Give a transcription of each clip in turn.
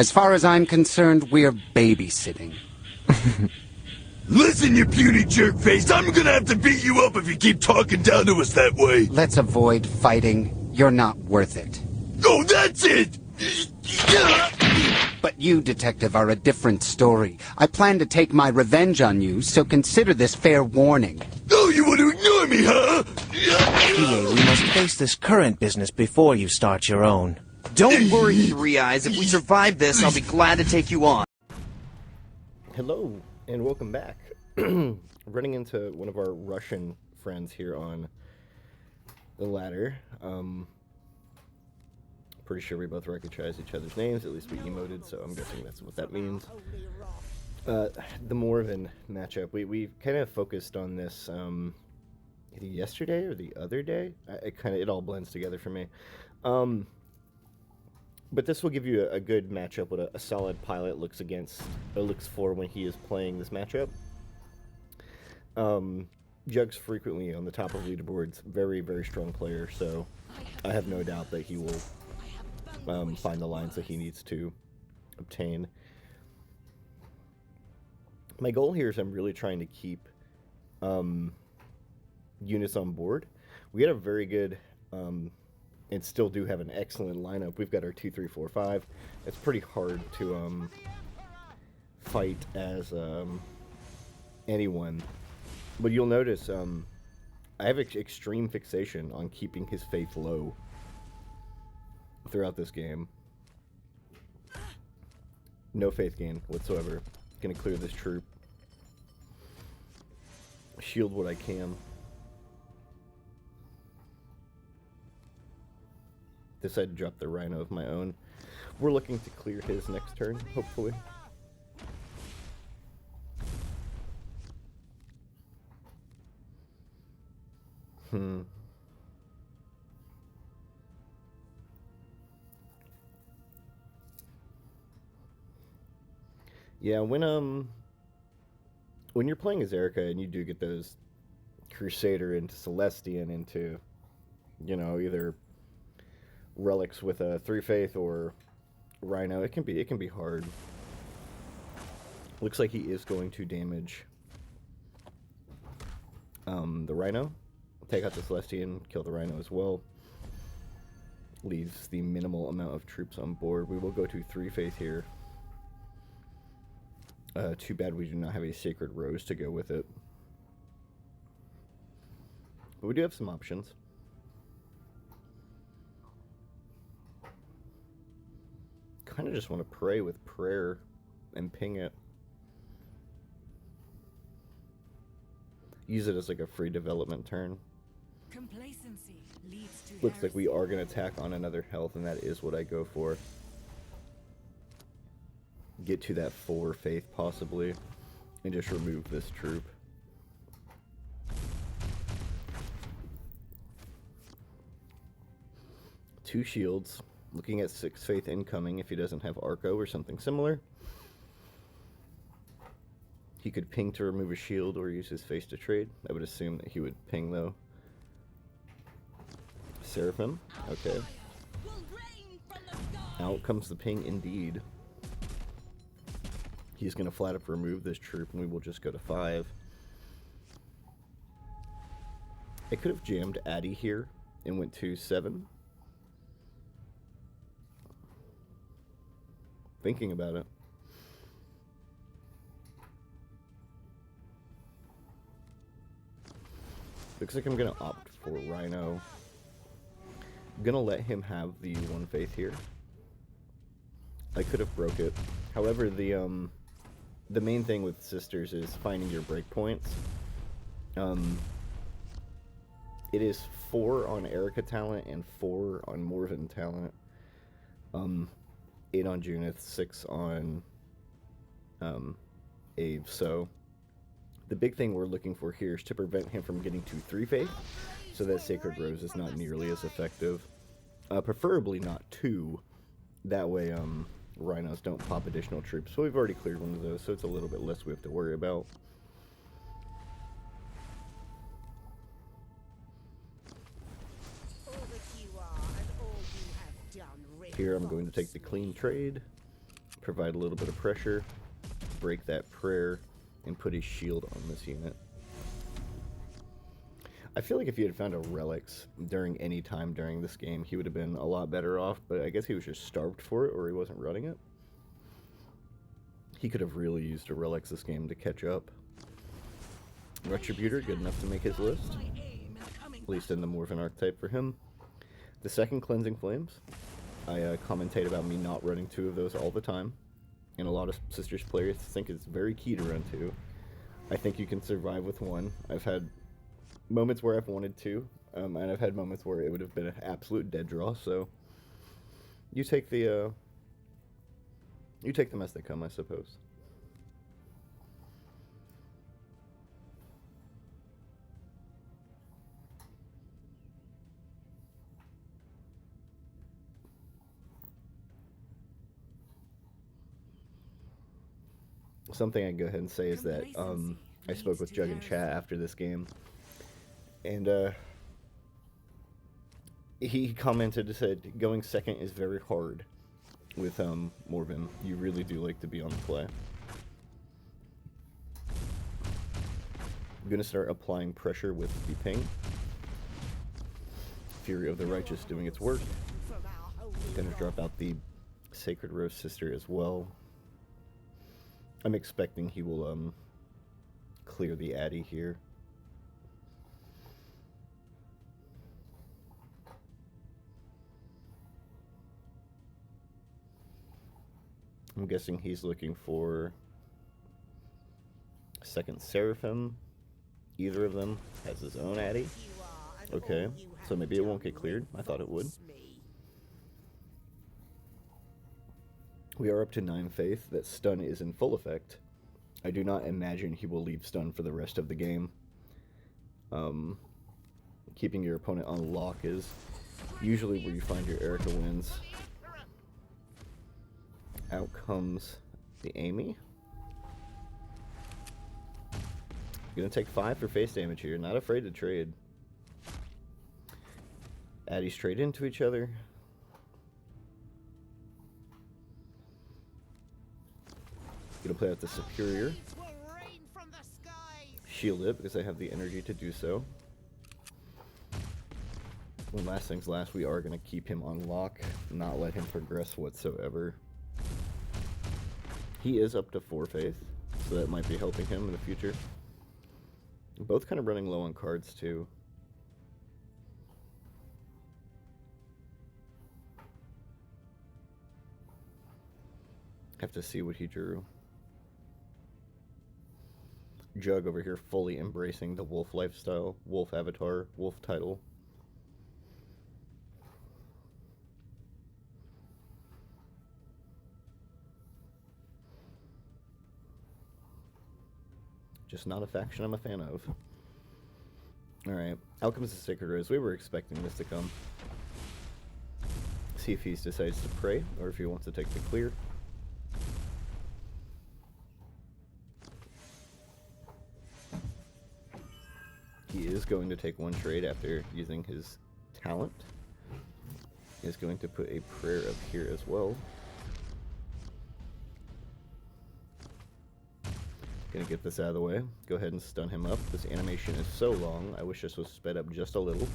As far as I'm concerned, we're babysitting. Listen, you puny jerk-face, I'm gonna have to beat you up if you keep talking down to us that way. Let's avoid fighting. You're not worth it. Oh, that's it! But you, Detective, are a different story. I plan to take my revenge on you, so consider this fair warning. Oh, you want to ignore me, huh? PA, we must face this current business before you start your own. Don't worry, Three Eyes. If we survive this, I'll be glad to take you on. Hello, and welcome back. Running into one of our Russian friends here on the ladder. Pretty sure we both recognize each other's names, at least we emoted, so I'm guessing that's what that means. The Morven matchup, we kind of focused on this either yesterday or the other day. It all blends together for me. But this will give you a good matchup, what a solid pilot looks for when he is playing this matchup. Jug's frequently on the top of leaderboards, very, very strong player, so I have no doubt that he will find the lines that he needs to obtain. My goal here is I'm really trying to keep units on board. We had a very good and still do have an excellent lineup. We've got our 2, 3, 4, 5. It's pretty hard to fight as anyone. But you'll notice I have extreme fixation on keeping his faith low throughout this game. No faith gain whatsoever. Gonna clear this troop. Shield what I can. Decided to drop the Rhino of my own. We're looking to clear his next turn, hopefully. Yeah, when you're playing as Erica and you do get those Crusader into Celestian into, you know, either relics with a 3 faith or Rhino, it can be hard. Looks like he is going to damage the Rhino. Take out the Celestian, kill the Rhino as well. Leaves the minimal amount of troops on board. We will go to 3 faith here. Too bad we do not have a Sacred Rose to go with it. But we do have some options. Kind of just want to pray with prayer and ping it. Use it as like a free development turn. Complacency leads to Looks like we are going to attack on another health, and that is what I go for. Get to that 4 faith possibly, and just remove this troop. Two shields. Looking at 6 faith incoming if he doesn't have Arco or something similar. He could ping to remove a shield or use his face to trade. I would assume that he would ping though. Seraphim. Okay. Out comes the ping indeed. He's going to flat up remove this troop and we will just go to 5. I could have jammed Addy here and went to 7. Thinking about it. Looks like I'm going to opt for Rhino. I'm going to let him have the 1 faith here. I could have broke it. However, the main thing with Sisters is finding your breakpoints. It is 4 on Erica talent and 4 on Morven talent. 8 on Junith, 6 on Ave. So the big thing we're looking for here is to prevent him from getting to 3 faith, so that Sacred Rose is not nearly as effective. Preferably not 2. That way Rhinos don't pop additional troops. So we've already cleared one of those, so it's a little bit less we have to worry about. Here I'm going to take the clean trade. provide a little bit of pressure, break that prayer, and put a shield on this unit. I feel like if he had found a relics during any time during this game, he would have been a lot better off, but I guess he was just starved for it, or he wasn't running it. He could have really used a relics this game to catch up. Retributor, good enough to make his list, at least in the Morven archetype for him. The second, Cleansing Flames. I commentate about me not running 2 of those all the time, and a lot of Sisters players think it's very key to run 2. I think you can survive with 1. I've had moments where I've wanted 2, and I've had moments where it would have been an absolute dead draw, so you take the them as they come, I suppose. Something I can go ahead and say is that I spoke with Jug in chat after this game, and he commented and said going second is very hard with Morven. You really do like to be on the play. I'm gonna start applying pressure with the ping. Fury of the Righteous doing its work. Gonna drop out the Sacred Rose Sister as well. I'm expecting he will clear the Addy here. I'm guessing he's looking for a second Seraphim. Either of them has his own Addy. Okay, so maybe it won't get cleared. I thought it would. We are up to 9 faith. That stun is in full effect. I do not imagine he will leave stun for the rest of the game. Keeping your opponent on lock is usually where you find your Erica wins. Out comes the Amy. Gonna take 5 for face damage here. Not afraid to trade. Addies trade into each other. Gonna play out the Superior. Shield it because I have the energy to do so. When last things last, we are gonna keep him on lock, not let him progress whatsoever. He is up to 4 faith, so that might be helping him in the future. Both kind of running low on cards too. Have to see what he drew. Jug over here fully embracing the wolf lifestyle, wolf avatar, wolf title. Just not a faction I'm a fan of. Alright, out comes the Sacred Rose. We were expecting this to come. See if he decides to pray, or if he wants to take the clear. He is going to take 1 trade after using his talent. He is going to put a prayer up here as well. Gonna get this out of the way. Go ahead and stun him up. This animation is so long. I wish this was sped up just a little.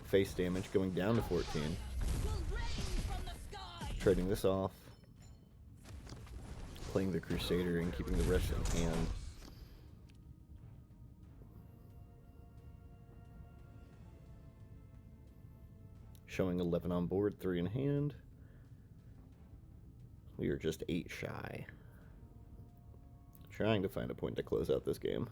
Face damage going down to 14. Trading this off. Playing the Crusader and keeping the rest in hand. Showing 11 on board, 3 in hand. We are just 8 shy. Trying to find a point to close out this game.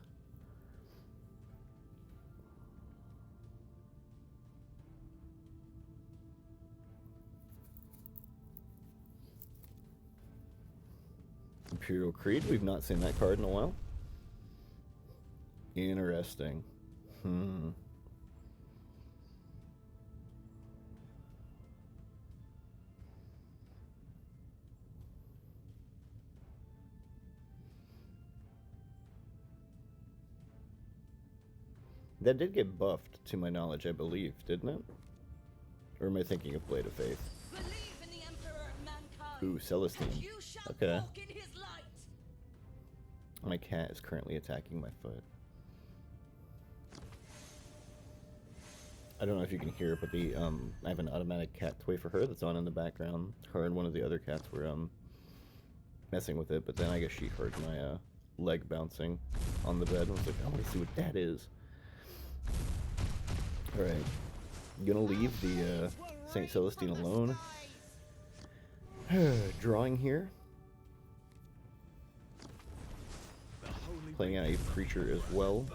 Imperial Creed, we've not seen that card in a while. Interesting. That did get buffed, to my knowledge, I believe, didn't it? Or am I thinking of Blade of Faith? Believe in the Emperor, man Ooh, Celestine. You shall Okay. walk in his light. My cat is currently attacking my foot. I don't know if you can hear it, but I have an automatic cat toy for her that's on in the background. Her and one of the other cats were messing with it, but then I guess she heard my leg bouncing on the bed and was like, I want to see what that is. Alright. Gonna leave the St. Celestine alone. Drawing here. Playing out a preacher as well.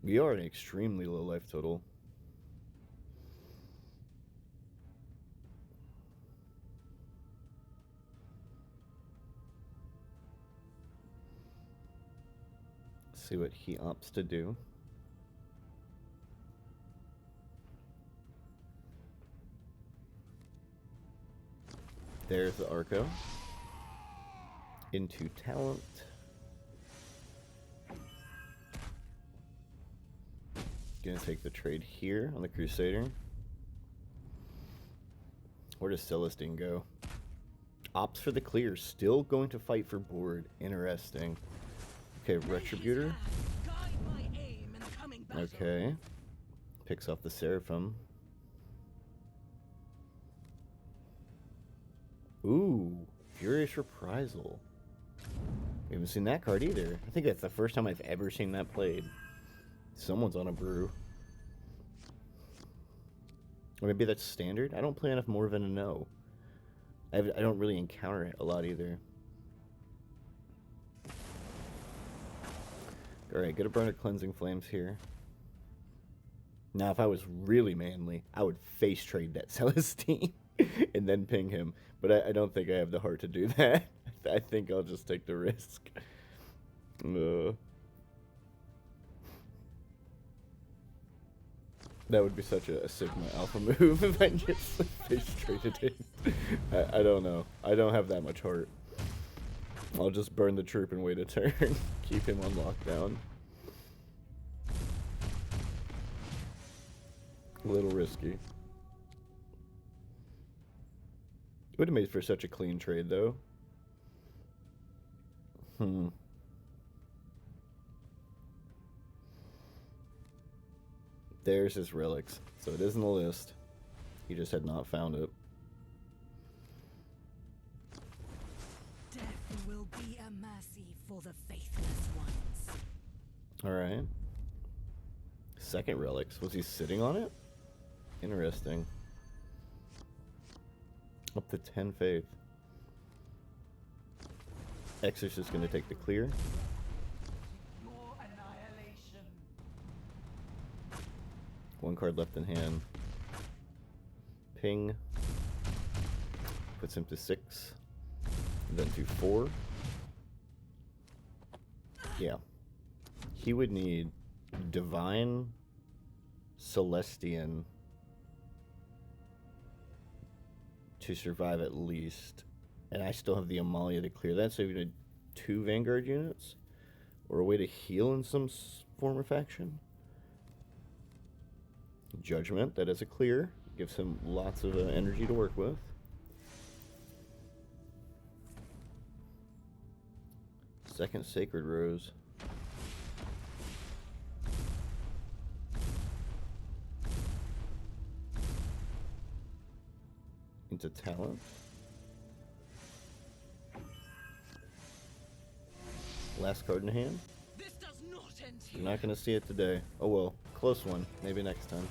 We are an extremely low life total. See what he opts to do. There's the Arco. Into talent. Gonna take the trade here on the Crusader. Where does Celestine go? Opts for the clear. Still going to fight for board. Interesting. Okay, Retributor. Okay. Picks off the Seraphim. Ooh, Furious Reprisal. We haven't seen that card either. I think that's the first time I've ever seen that played. Someone's on a brew. Or maybe that's standard? I don't play enough Morven to know. I don't really encounter it a lot either. Alright, get a burner Cleansing Flames here. Now, if I was really manly, I would face trade that Celestine and then ping him. But I don't think I have the heart to do that. I think I'll just take the risk. That would be such a Sigma Alpha move if I just face traded it. I don't know. I don't have that much heart. I'll just burn the troop and wait a turn. Keep him on lockdown. A little risky. It would have made for such a clean trade, though. There's his relics. So it is in the list. He just had not found it. Death will be a mercy for the faithless ones. Alright. Second relics. Was he sitting on it? Interesting. Up to 10 faith. Exorcist going to take the clear. Your annihilation. One card left in hand. Ping. Puts him to 6. Then to 4. Yeah. He would need Divine, Celestian to survive at least. And I still have the Amalia to clear that, so you need 2 Vanguard units? Or a way to heal in some form or faction? Judgment, that is a clear. Gives him lots of energy to work with. Second Sacred Rose. Into talent. Last card in hand. This does not end here. You're not going to see it today. Oh well, close one. Maybe next time.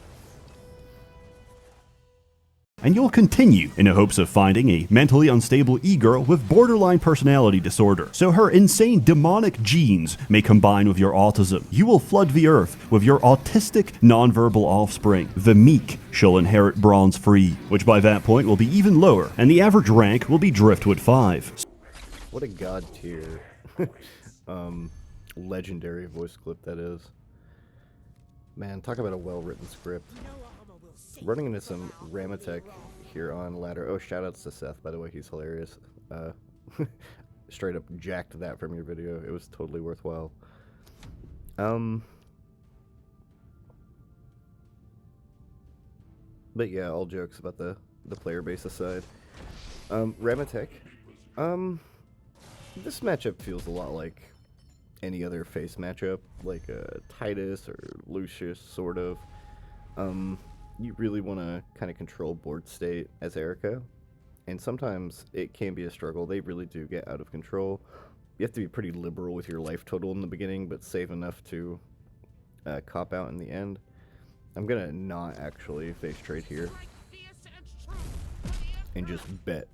And you'll continue in the hopes of finding a mentally unstable e-girl with borderline personality disorder, so her insane demonic genes may combine with your autism. You will flood the earth with your autistic nonverbal offspring. The meek shall inherit bronze free, which by that point will be even lower, and the average rank will be driftwood 5. What a god tier legendary voice clip that is. Man, talk about a well-written script. Running into some Ramatek here on ladder. Oh, shoutouts to Seth, by the way, he's hilarious. Straight up jacked that from your video. It was totally worthwhile. But yeah, all jokes about the player base aside. Remitek. This matchup feels a lot like any other face matchup, like Titus or Lucius, sort of. You really want to kind of control board state as Erica, and sometimes it can be a struggle. They really do get out of control. You have to be pretty liberal with your life total in the beginning, but save enough to cop out in the end. I'm gonna not actually face trade here and just bet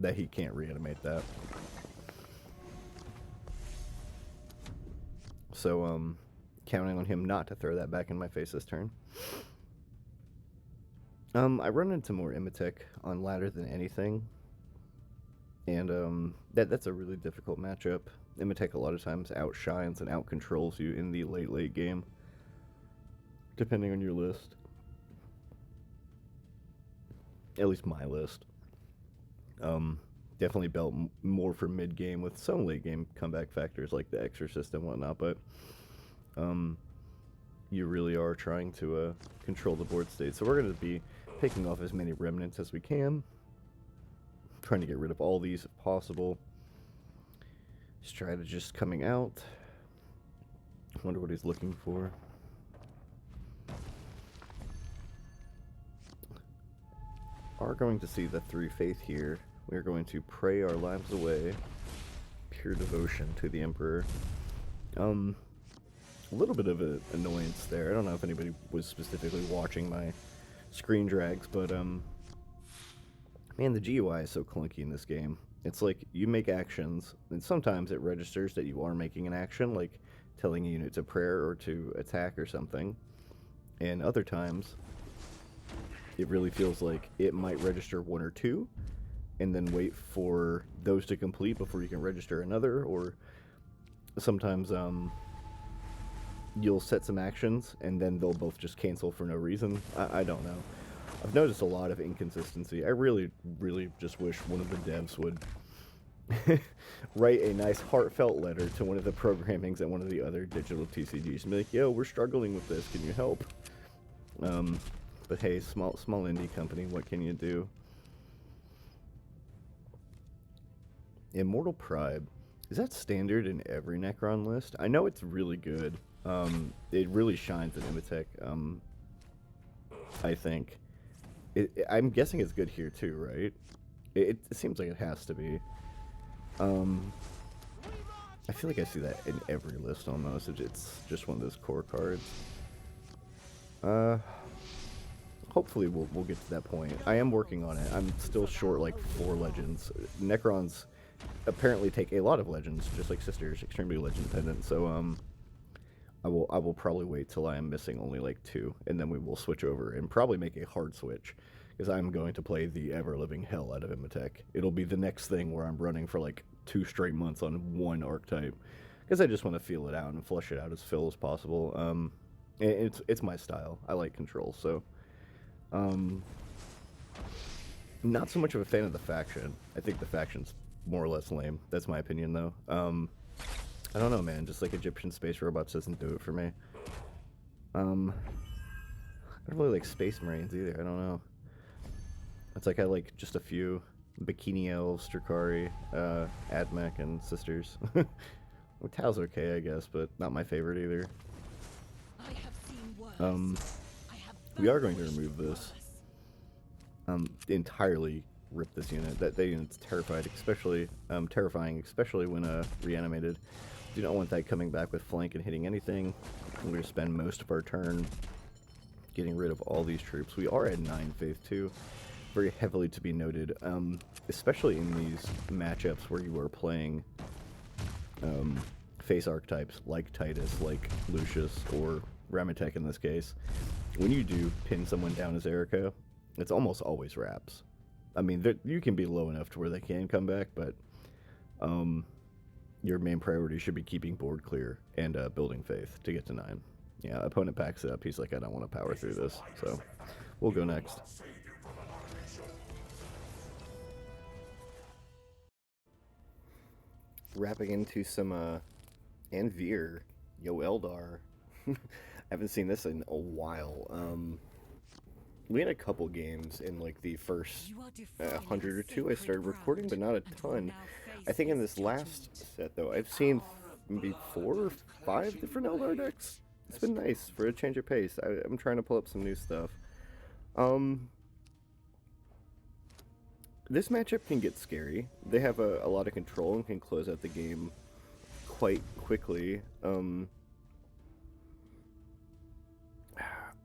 that he can't reanimate that. So, counting on him not to throw that back in my face this turn. I run into more Imitek on ladder than anything. And, that's a really difficult matchup. Imitek a lot of times outshines and outcontrols you in the late game. Depending on your list. At least my list. Definitely belt more for mid-game with some late-game comeback factors like the Exorcist and whatnot, but you really are trying to control the board state. So we're going to be picking off as many remnants as we can, trying to get rid of all these if possible. Strategist coming out. Wonder what he's looking for. Are going to see the 3 faith here. We are going to pray our lives away. Pure devotion to the Emperor. A little bit of an annoyance there. I don't know if anybody was specifically watching my screen drags, but man, the GUI is so clunky in this game. It's like you make actions, and sometimes it registers that you are making an action, like telling a unit to prayer or to attack or something. And other times, it really feels like it might register 1 or 2, and then wait for those to complete before you can register another, or sometimes you'll set some actions and then they'll both just cancel for no reason. I don't know. I've noticed a lot of inconsistency. I really just wish one of the devs would write a nice heartfelt letter to one of the programmings at one of the other digital TCGs and be like, yo, we're struggling with this, can you help? But hey, small indie company, what can you do? Immortal Pride. Is that standard in every Necron list? I know it's really good. It really shines in Imitek, I think. I'm guessing it's good here too, right? It seems like it has to be. I feel like I see that in every list almost. It's just one of those core cards. Hopefully we'll get to that point. I am working on it. I'm still short like 4 legends. Necrons apparently take a lot of legends, just like Sisters, extremely legend dependent. So I will probably wait till I am missing only like 2, and then we will switch over and probably make a hard switch, because I'm going to play the ever-living hell out of Imitek. It'll be the next thing where I'm running for like 2 straight months on 1 archetype, because I just want to feel it out and flush it out as full as possible. It's my style. I like control, so not so much of a fan of the faction. I think the faction's more or less lame. That's my opinion, though. I don't know, man. Just like Egyptian space robots doesn't do it for me. I don't really like Space Marines either. I don't know. It's like I like just a few. Bikini Elves, Drakari, Admech, and Sisters. Well, Tao's okay, I guess, but not my favorite either. I have seen worse. We are going to remove this. Entirely rip this unit. That unit's terrifying, especially when reanimated. Do not want that coming back with flank and hitting anything. We're going to spend most of our turn getting rid of all these troops. We are at 9 faith too. Very heavily to be noted, especially in these matchups where you are playing face archetypes like Titus, like Lucius, or Ramitek in this case. When you do pin someone down as Erica, it's almost always wraps. I mean, you can be low enough to where they can come back, but your main priority should be keeping board clear and building faith to get to 9. Yeah, opponent packs it up. He's like, I don't want to power through this, so we'll go next. Wrapping into some Anvir, Yo Eldar. I haven't seen this in a while. We had a couple games in like the first You are defiling 100 or two I sacred started recording, but ground, not a and will ton. now I think in face this last judgment. set though, I've seen maybe 4 or 5 different Eldar decks. It's been nice for a change of pace. I'm trying to pull up some new stuff. This matchup can get scary. They have a lot of control and can close out the game quite quickly.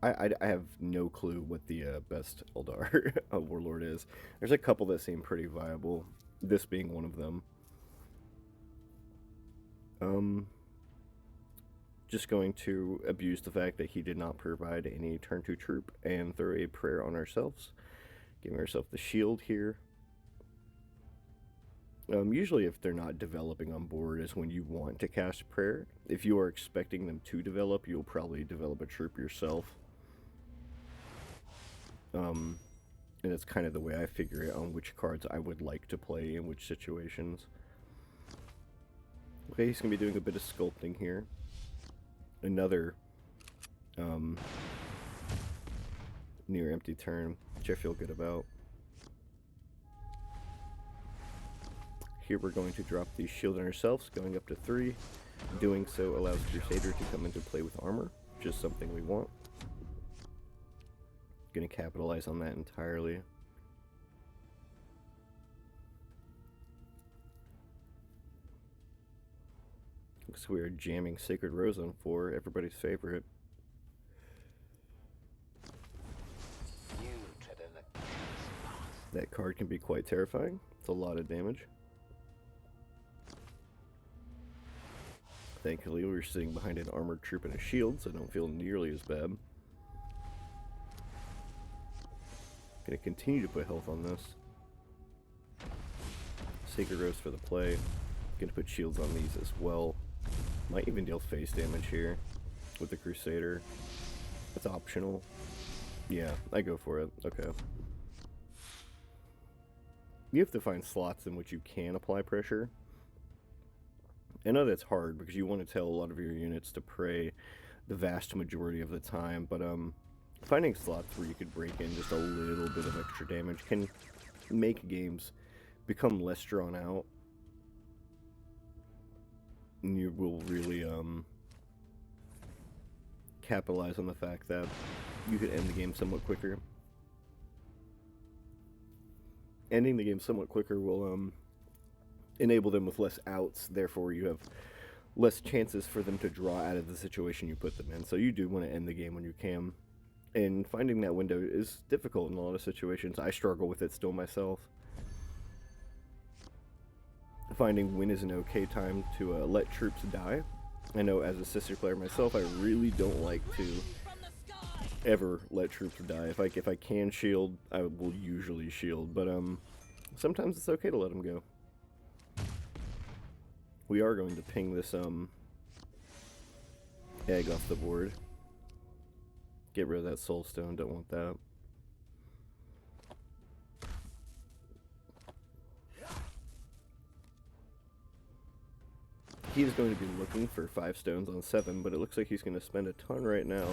I have no clue what the best Eldar Warlord is. There's a couple that seem pretty viable, this being one of them. Just going to abuse the fact that he did not provide any turn 2 troop and throw a prayer on ourselves. Giving ourselves the shield here. Usually if they're not developing on board is when you want to cast prayer. If you are expecting them to develop, you'll probably develop a troop yourself. And it's kind of the way I figure it on which cards I would like to play in which situations. Okay, he's going to be doing a bit of sculpting here. Another near empty turn, which I feel good about. Here we're going to drop the shield on ourselves, going up to 3. Doing so allows Crusader to come into play with armor, which is something we want. Going to capitalize on that entirely. Looks like we are jamming Sacred Rose on 4, everybody's favorite. That card can be quite terrifying. It's a lot of damage. Thankfully, we're sitting behind an armored troop and a shield, so I don't feel nearly as bad. Gonna continue to put health on this. Sacred Rose for the play. Gonna put shields on these as well. Might even deal face damage here with the Crusader. It's optional. Yeah, I go for it. Okay. You have to find slots in which you can apply pressure. I know that's hard because you want to tell a lot of your units to pray the vast majority of the time, but finding slots where you could break in just a little bit of extra damage can make games become less drawn out. And you will really capitalize on the fact that you could end the game somewhat quicker. Ending the game somewhat quicker will enable them with less outs, therefore you have less chances for them to draw out of the situation you put them in. So you do want to end the game when you can. And finding that window is difficult in a lot of situations. I struggle with it still myself. Finding when is an okay time to let troops die. I know as a sister player myself, I really don't like to ever let troops die. If I can shield, I will usually shield, but sometimes it's okay to let them go. We are going to ping this egg off the board. Get rid of that soul stone, don't want that. He is going to be looking for 5 stones on 7, but it looks like he's going to spend a ton right now.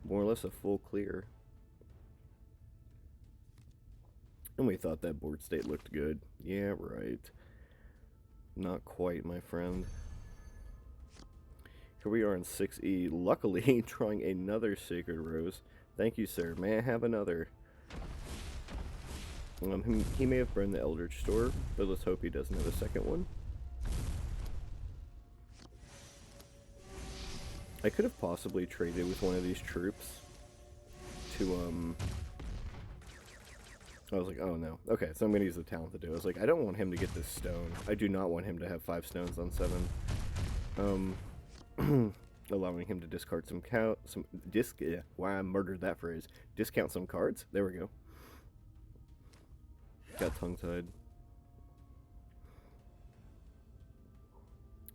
More or less a full clear. And we thought that board state looked good. Yeah, right. Not quite, my friend. Here we are in 6E, luckily drawing another Sacred Rose. Thank you, sir. May I have another? He may have burned the Eldritch Store, but let's hope he doesn't have a second one. I could have possibly traded with one of these troops to, I was like, oh no. Okay, so I'm going to use the talent to do it. I was like, I don't want him to get this stone. I do not want him to have 5 stones on 7. Allowing him to discard why I murdered that phrase. Discount some cards? There we go. Got tongue-tied.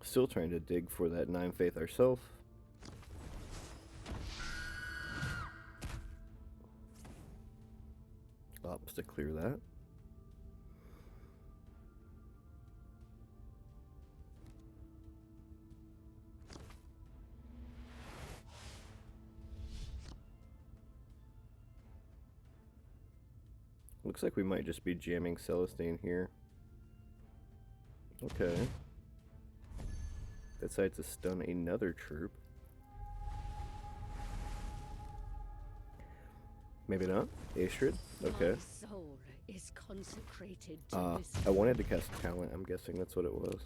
Still trying to dig for that 9 faith ourselves. Ops to clear that. Looks like we might just be jamming Celestine here. Okay. Decides to stun another troop. Maybe not. Astrid? Okay. My soul is consecrated to this. I wanted to cast Talent. I'm guessing that's what it was.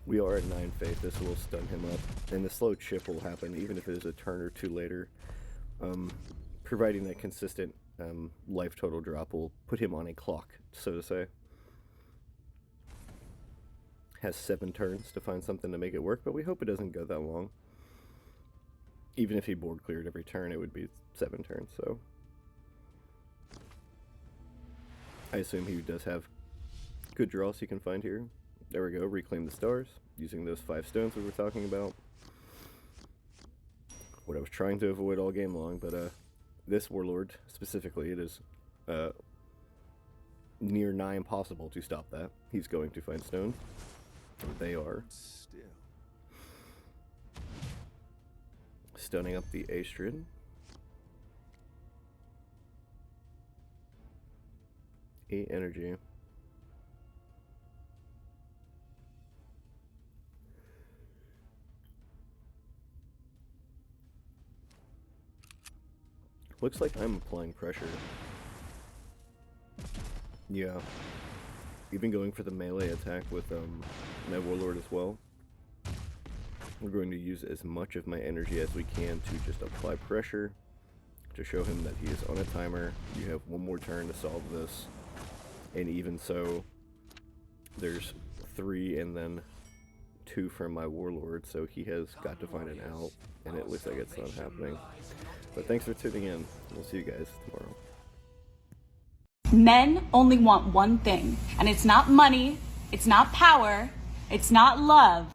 We are at 9 faith. This will stun him up. And the slow chip will happen even if it is a turn or two later. Providing that consistent life total drop will put him on a clock, so to say. Has 7 turns to find something to make it work, but we hope it doesn't go that long. Even if he board cleared every turn, it would be 7 turns, so... I assume he does have good draws he can find here. There we go, reclaim the stars, using those 5 stones we were talking about. What I was trying to avoid all game long, but this Warlord, specifically, it is near nigh impossible to stop that. He's going to find stones. They are. Stunning up the Astrid. 8 energy. Looks like I'm applying pressure. Yeah. Even going for the melee attack with my Warlord as well. We're going to use as much of my energy as we can to just apply pressure to show him that he is on a timer. You have 1 more turn to solve this. And even so, there's 3 and then 2 from my Warlord, so he has got to find an out, and it looks like it's not happening. But thanks for tuning in. We'll see you guys tomorrow. Men only want one thing, and it's not money, it's not power, it's not love.